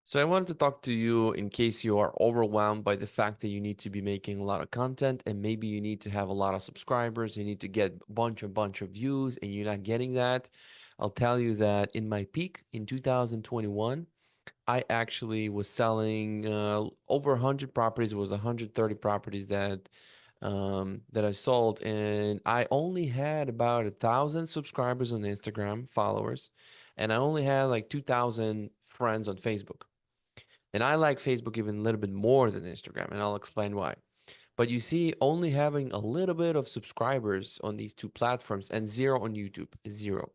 So I wanted to talk to you in case you are overwhelmed by the fact that you need to be making a lot of content and maybe you need to have a lot of subscribers, you need to get a bunch of views and you're not getting that. I'll tell you that in my peak in 2021, I actually was selling over 100 properties. It was 130 properties that I sold, and I only had about 1,000 subscribers on Instagram, followers, and I only had like 2,000 friends on Facebook. And I like Facebook even a little bit more than Instagram, and I'll explain why. But you see, only having a little bit of subscribers on these two platforms and zero on YouTube, zero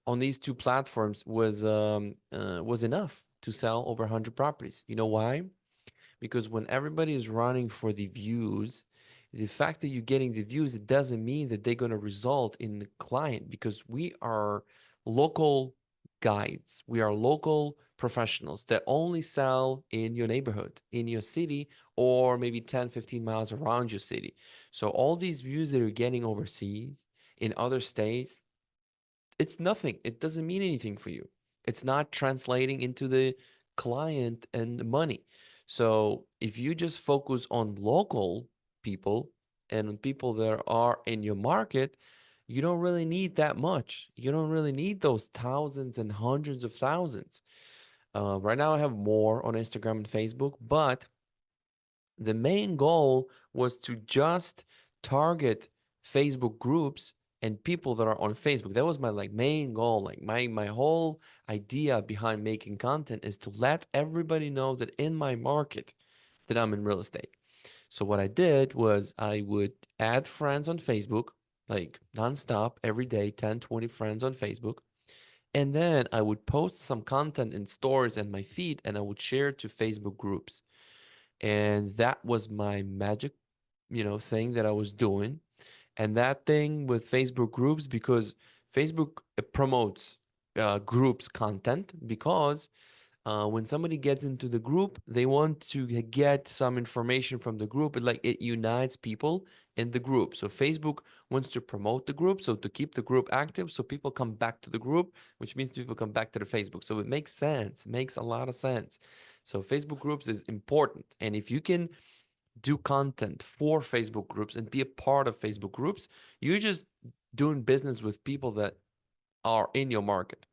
on these two platforms was enough to sell over 100 properties. You know why? Because when everybody is running for the views, the fact that you're getting the views, it doesn't mean that they're going to result in the client, because we are local guides. We are local professionals that only sell in your neighborhood, in your city, or maybe 10, 15 miles around your city. So all these views that you're getting overseas in other states, it's nothing. It doesn't mean anything for you. It's not translating into the client and the money. So if you just focus on local people and on people that are in your market, you don't really need that much. You don't really need those thousands and hundreds of thousands. Right now, I have more on Instagram and Facebook, but the main goal was to just target Facebook groups and people that are on Facebook. That was my main goal. Like my whole idea behind making content is to let everybody know that in my market that I'm in real estate. So what I did was I would add friends on Facebook, like nonstop every day, 10, 20 friends on Facebook. And then I would post some content in stories and my feed and I would share to Facebook groups. And that was my magic, thing that I was doing. And that thing with Facebook groups, because Facebook promotes groups content, because when somebody gets into the group, they want to get some information from the group. It unites people in the group. So Facebook wants to promote the group, so to keep the group active, so people come back to the group, which means people come back to the Facebook. So it makes sense, makes a lot of sense. So Facebook groups is important, and if you can do content for Facebook groups and be a part of Facebook groups, you're just doing business with people that are in your market.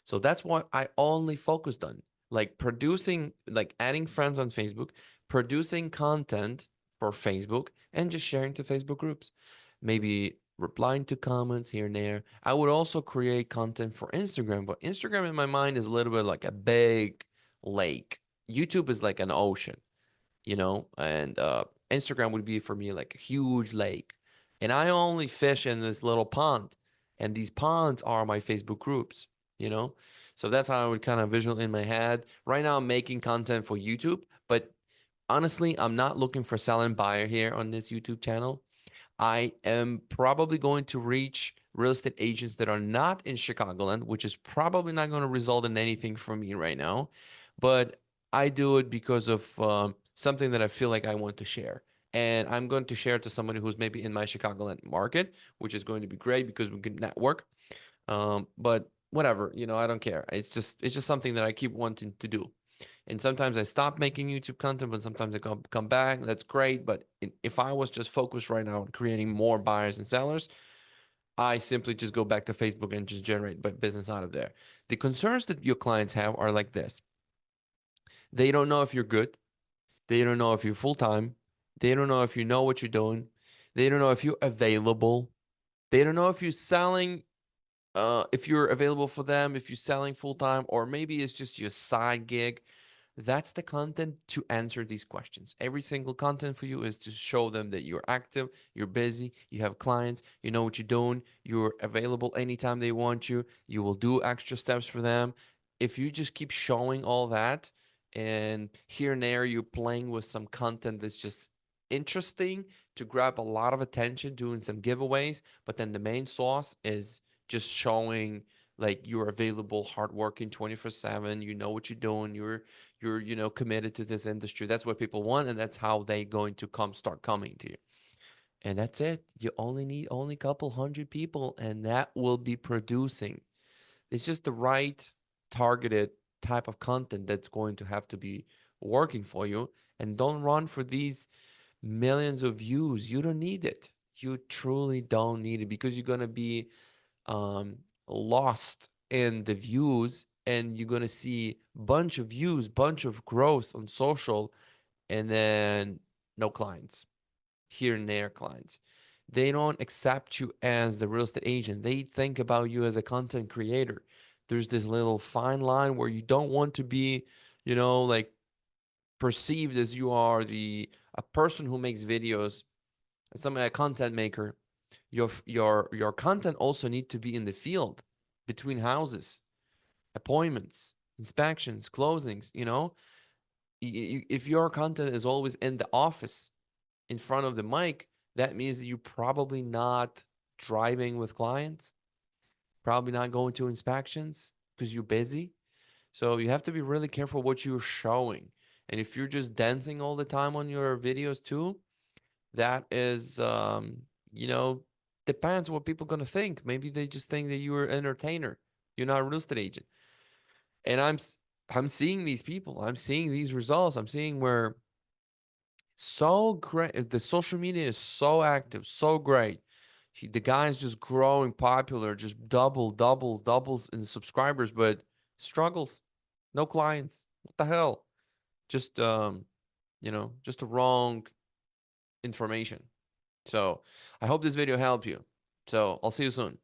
So that's what I only focused on, like producing, like adding friends on Facebook, producing content for Facebook, and just sharing to Facebook groups. Maybe replying to comments here and there. I would also create content for Instagram, but Instagram in my mind is a little bit like a big lake. YouTube is like an ocean, and Instagram would be for me like a huge lake. And I only fish in this little pond, and these ponds are my Facebook groups, you know? So that's how I would kind of visual in my head. Right now, I'm making content for YouTube, but honestly, I'm not looking for selling buyer here on this YouTube channel. I am probably going to reach real estate agents that are not in Chicagoland, which is probably not going to result in anything for me right now. But I do it because of something that I feel like I want to share. And I'm going to share it to somebody who's maybe in my Chicagoland market, which is going to be great because we can network. But whatever, I don't care. It's just something that I keep wanting to do. And sometimes I stop making YouTube content, but sometimes I come back. That's great. But if I was just focused right now on creating more buyers and sellers, I simply just go back to Facebook and just generate business out of there. The concerns that your clients have are like this: they don't know if you're good, they don't know if you're full time, they don't know if you know what you're doing, they don't know if you're available, they don't know if you're selling, if you're available for them, if you're selling full time, or maybe it's just your side gig. That's the content to answer these questions. Every single content for you is to show them that you're active, you're busy, you have clients, you know what you're doing, you're available anytime they want you, you will do extra steps for them. If you just keep showing all that, and here and there you're playing with some content that's just interesting to grab a lot of attention, doing some giveaways, but then the main sauce is just showing like you're available, hardworking 24/7, you know what you're doing, you're committed to this industry. That's what people want, and that's how they going to start coming to you. And that's it. You only need only a couple hundred people, and that will be producing. It's just the right targeted type of content that's going to have to be working for you. And don't run for these millions of views. You don't need it. You truly don't need it, because you're going to be um, lost in the views, and you're going to see bunch of views, bunch of growth on social, and then no clients, here and there clients. They don't accept you as the real estate agent. They think about you as a content creator. There's this little fine line where you don't want to be, like, perceived as you are the a person who makes videos, some a content maker. Your content also need to be in the field, between houses, appointments, inspections, closings. If your content is always in the office, in front of the mic, that means that you're probably not driving with clients, probably not going to inspections because you're busy. So you have to be really careful what you're showing. And if you're just dancing all the time on your videos too, that is, you know, depends what people are gonna think. Maybe they just think that you're an entertainer. You're not a real estate agent. And I'm seeing these people. I'm seeing these results. I'm seeing where so great. The social media is so active, so great. The guy is just growing popular, just doubles in subscribers, but struggles. No clients. What the hell? Just just the wrong information. So I hope this video helped you. So I'll see you soon.